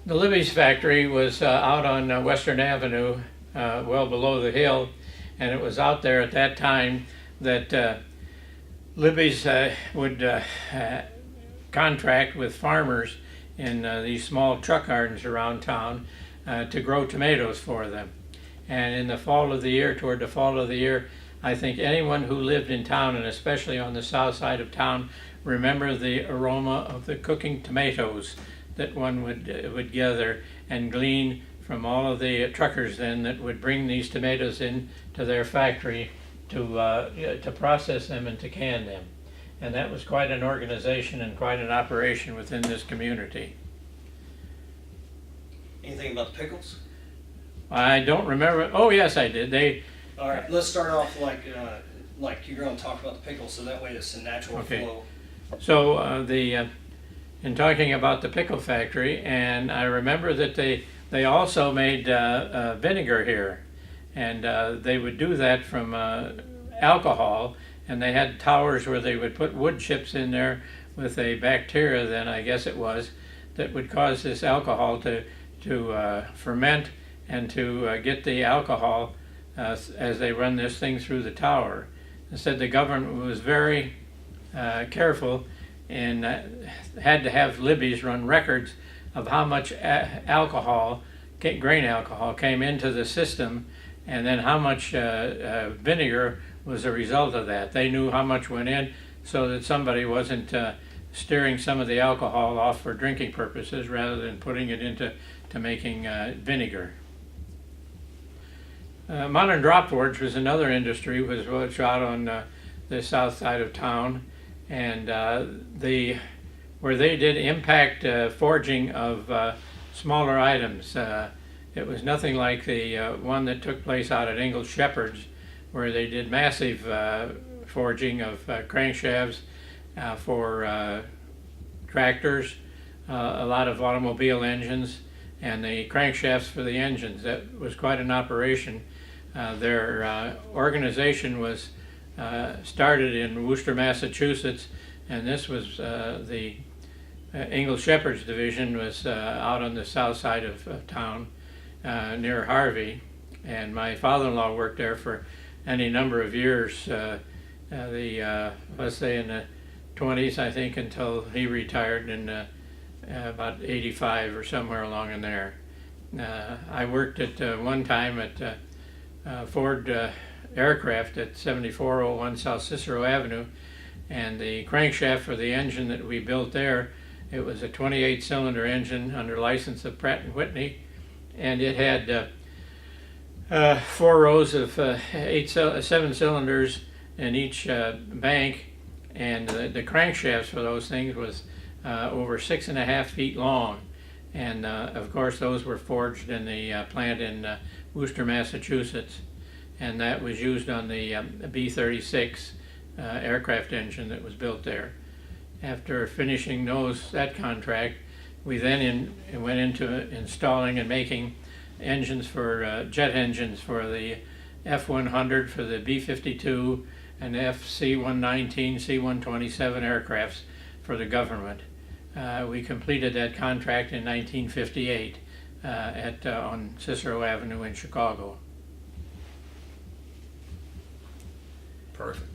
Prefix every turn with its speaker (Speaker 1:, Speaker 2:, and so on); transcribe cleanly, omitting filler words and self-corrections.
Speaker 1: The Libby's factory was out on Western Avenue, well below the hill, and it was out there at that time that Libby's would contract with farmers in these small truck gardens around town to grow tomatoes for them. And in the fall of the year, toward the fall of the year, I think anyone who lived in town, and especially on the south side of town, remember the aroma of the cooking tomatoes that one would gather and glean from all of the truckers then that would bring these tomatoes in to their factory to process them and to can them. And that was quite an organization and quite an operation within this community.
Speaker 2: Anything about the pickles?
Speaker 1: I don't remember. Oh yes, I did.
Speaker 2: All right, let's start off like you're going to talk about the pickles, so that way it's a natural flow.
Speaker 1: So in talking about the pickle factory, and I remember that they also made vinegar here, and they would do that from alcohol, and they had towers where they would put wood chips in there with a bacteria, then I guess it was, that would cause this alcohol to ferment and to get the alcohol as they run this thing through the tower. Instead, the government was very careful and had to have Libby's run records of how much alcohol, grain alcohol, came into the system, and then how much vinegar was a result of that. They knew how much went in so that somebody wasn't steering some of the alcohol off for drinking purposes rather than putting it into making vinegar. Modern drop forge was another industry, was out on the south side of town, and where they did impact forging of smaller items. It was nothing like the one that took place out at Ingalls Shepherd's, where they did massive forging of crankshafts for tractors, a lot of automobile engines, and the crankshafts for the engines. That was quite an operation. Their organization was started in Worcester, Massachusetts, and this was the Ingalls Shepherd's division was out on the south side of town near Harvey, and my father-in-law worked there for any number of years, let's say in the 20s, I think, until he retired in about 85 or somewhere along in there. I worked at one time at Ford Aircraft at 7401 South Cicero Avenue, and the crankshaft for the engine that we built there, it was a 28-cylinder engine under license of Pratt & Whitney, and it had 4 rows of 7 cylinders in each bank, and the crankshafts for those things was over 6.5 feet long, and of course those were forged in the plant in Worcester, Massachusetts, and that was used on the B-36 aircraft engine that was built there. After finishing that contract, we then went into installing and making engines for jet engines for the F-100, for the B-52, and FC-119, C-127 aircrafts for the government. We completed that contract in 1958 on Cicero Avenue in Chicago.
Speaker 3: Perfect.